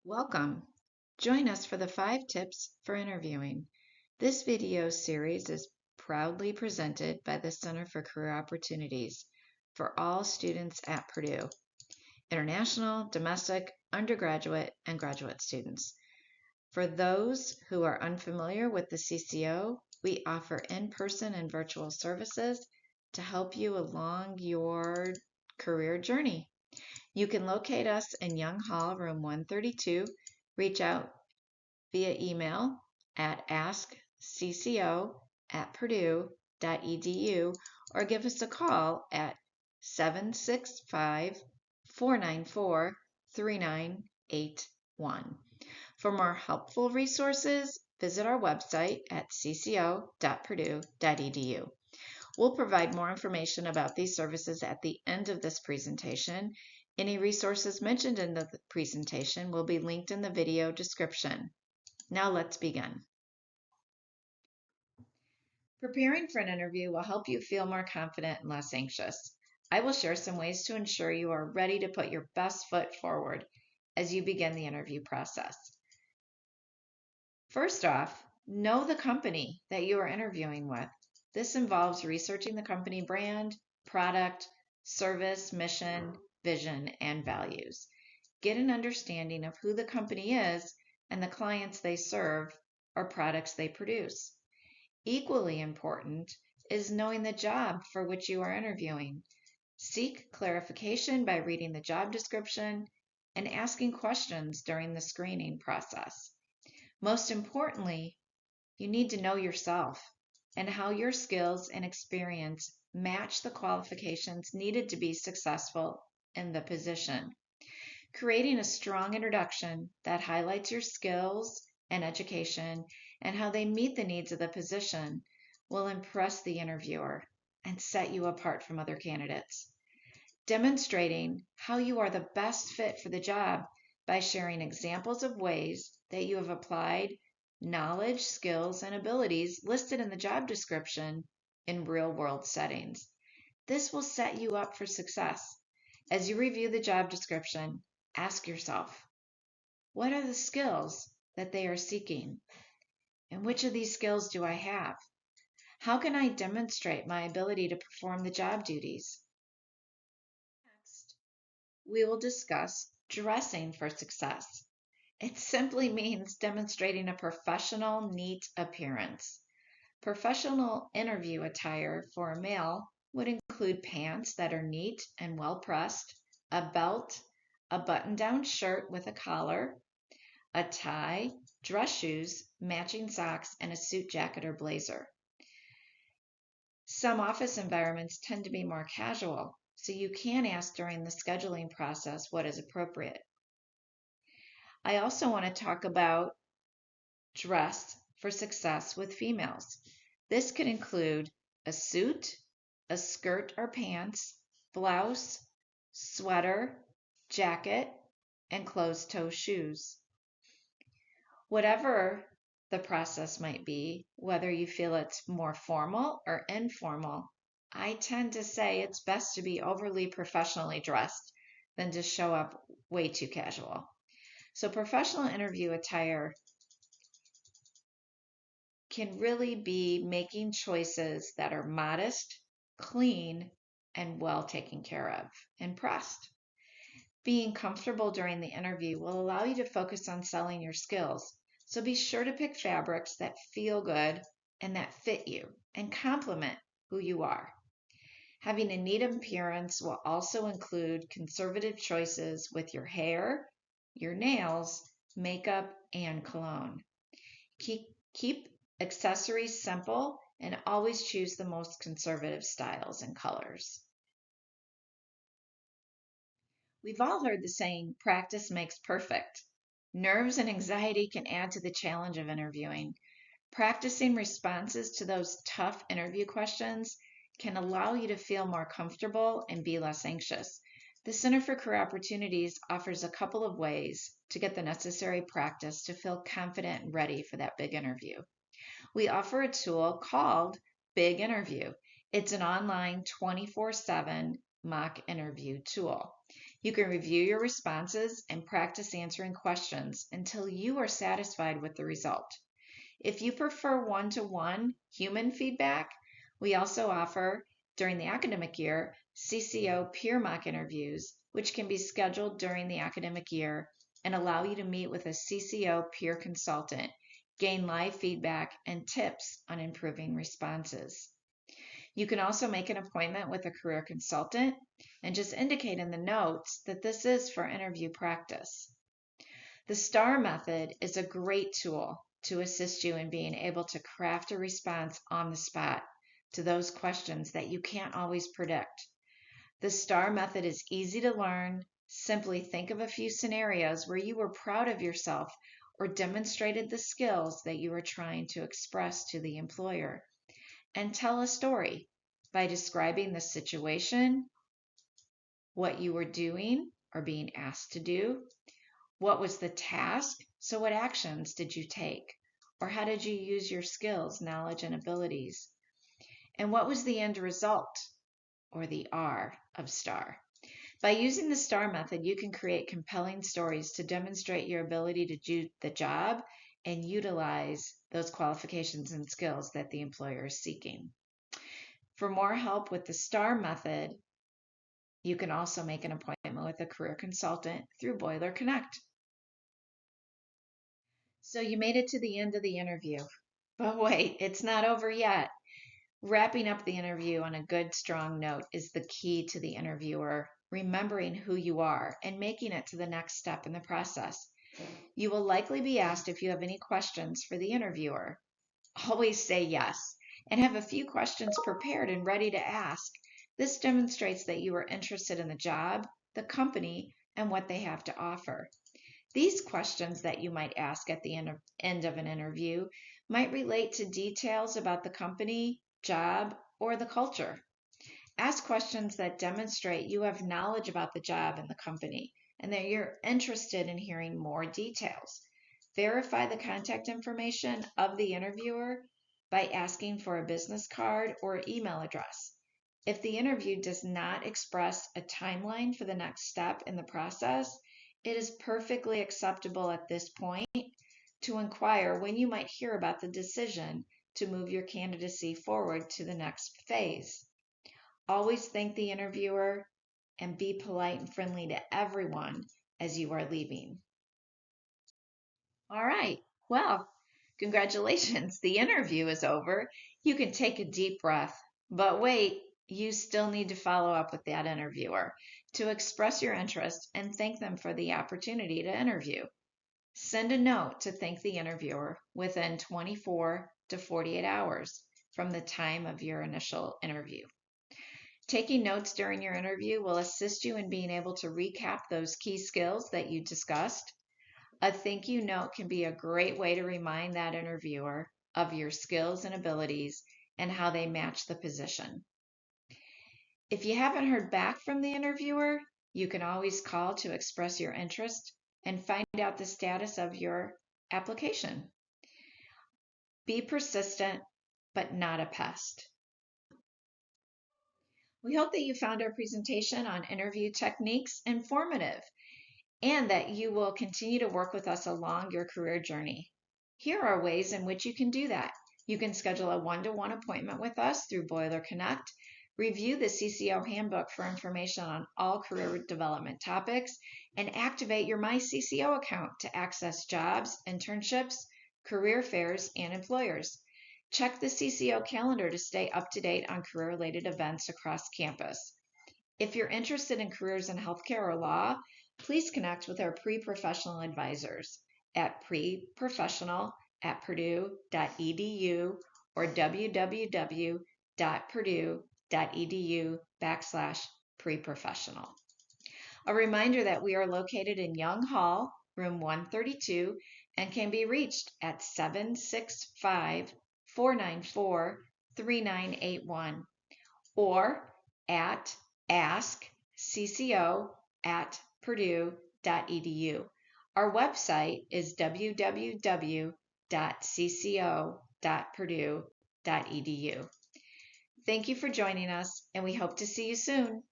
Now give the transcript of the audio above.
Welcome. Join us for the 5 tips for interviewing. This video series is proudly presented by the Center for Career Opportunities for all students at Purdue, international, domestic, undergraduate, and graduate students. For those who are unfamiliar with the CCO, we offer in-person and virtual services to help you along your career journey. You can locate us in Young Hall, room 132. Reach out via email at askcco@purdue.edu or give us a call at 765-494-3981. For more helpful resources, visit our website at cco.purdue.edu. We'll provide more information about these services at the end of this presentation. Any resources mentioned in the presentation will be linked in the video description. Now let's begin. Preparing for an interview will help you feel more confident and less anxious. I will share some ways to ensure you are ready to put your best foot forward as you begin the interview process. First off, know the company that you are interviewing with. This involves researching the company brand, product, service, mission, vision, and values. Get an understanding of who the company is and the clients they serve or products they produce. Equally important is knowing the job for which you are interviewing. Seek clarification by reading the job description and asking questions during the screening process. Most importantly, you need to know yourself and how your skills and experience match the qualifications needed to be successful in the position. Creating a strong introduction that highlights your skills and education and how they meet the needs of the position will impress the interviewer and set you apart from other candidates. Demonstrating how you are the best fit for the job by sharing examples of ways that you have applied knowledge, skills, and abilities listed in the job description in real-world settings. This will set you up for success. As you review the job description, ask yourself, what are the skills that they are seeking? And which of these skills do I have? How can I demonstrate my ability to perform the job duties? Next, we will discuss dressing for success. It simply means demonstrating a professional, neat appearance. Professional interview attire for a male would include pants that are neat and well pressed, a belt, a button-down shirt with a collar, a tie, dress shoes, matching socks, and a suit jacket or blazer. Some office environments tend to be more casual, so you can ask during the scheduling process what is appropriate. I also want to talk about dress for success with females. This could include a suit, a skirt or pants, blouse, sweater, jacket, and closed-toe shoes. Whatever the process might be, whether you feel it's more formal or informal, I tend to say it's best to be overly professionally dressed than to show up way too casual. So professional interview attire can really be making choices that are modest, clean, and well taken care of and pressed. Being comfortable during the interview will allow you to focus on selling your skills. So be sure to pick fabrics that feel good and that fit you and complement who you are. Having a neat appearance will also include conservative choices with your hair, your nails, makeup, and cologne. Keep accessories simple and always choose the most conservative styles and colors. We've all heard the saying, practice makes perfect. Nerves and anxiety can add to the challenge of interviewing. Practicing responses to those tough interview questions can allow you to feel more comfortable and be less anxious. The Center for Career Opportunities offers a couple of ways to get the necessary practice to feel confident and ready for that big interview. We offer a tool called Big Interview. It's an online 24/7 mock interview tool. You can review your responses and practice answering questions until you are satisfied with the result. If you prefer one-to-one human feedback, we also offer, during the academic year, CCO peer mock interviews, which can be scheduled during the academic year and allow you to meet with a CCO peer consultant, gain live feedback and tips on improving responses. You can also make an appointment with a career consultant and just indicate in the notes that this is for interview practice. The STAR method is a great tool to assist you in being able to craft a response on the spot to those questions that you can't always predict. The STAR method is easy to learn. Simply think of a few scenarios where you were proud of yourself or demonstrated the skills that you were trying to express to the employer, and tell a story by describing the situation, what you were doing or being asked to do, what was the task, so what actions did you take, or how did you use your skills, knowledge, and abilities, and what was the end result, or the R of STAR. By using the STAR method, you can create compelling stories to demonstrate your ability to do the job and utilize those qualifications and skills that the employer is seeking. For more help with the STAR method, you can also make an appointment with a career consultant through Boiler Connect. So you made it to the end of the interview, but wait, it's not over yet. Wrapping up the interview on a good, strong note is the key to the interviewer remembering who you are and making it to the next step in the process. You will likely be asked if you have any questions for the interviewer. Always say yes and have a few questions prepared and ready to ask. This demonstrates that you are interested in the job, the company, and what they have to offer. These questions that you might ask at the end of an interview might relate to details about the company, job, or the culture. Ask questions that demonstrate you have knowledge about the job and the company and that you're interested in hearing more details. Verify the contact information of the interviewer by asking for a business card or email address. If the interview does not express a timeline for the next step in the process, it is perfectly acceptable at this point to inquire when you might hear about the decision to move your candidacy forward to the next phase. Always thank the interviewer and be polite and friendly to everyone as you are leaving. All right, well, congratulations, the interview is over. You can take a deep breath, but wait, you still need to follow up with that interviewer to express your interest and thank them for the opportunity to interview. Send a note to thank the interviewer within 24 to 48 hours from the time of your initial interview. Taking notes during your interview will assist you in being able to recap those key skills that you discussed. A thank you note can be a great way to remind that interviewer of your skills and abilities and how they match the position. If you haven't heard back from the interviewer, you can always call to express your interest and find out the status of your application. Be persistent, but not a pest. We hope that you found our presentation on interview techniques informative and that you will continue to work with us along your career journey. Here are ways in which you can do that. You can schedule a one-to-one appointment with us through Boiler Connect, review the CCO handbook for information on all career development topics, and activate your MyCCO account to access jobs, internships, career fairs, and employers. Check the CCO calendar to stay up to date on career-related events across campus. If you're interested in careers in healthcare or law, please connect with our pre-professional advisors at preprofessional@purdue.edu or www.purdue.edu/preprofessional. A reminder that we are located in Young Hall, room 132, and can be reached at 765-494-3981 or at askcco@purdue.edu. Our website is www.cco.purdue.edu. Thank you for joining us, and we hope to see you soon.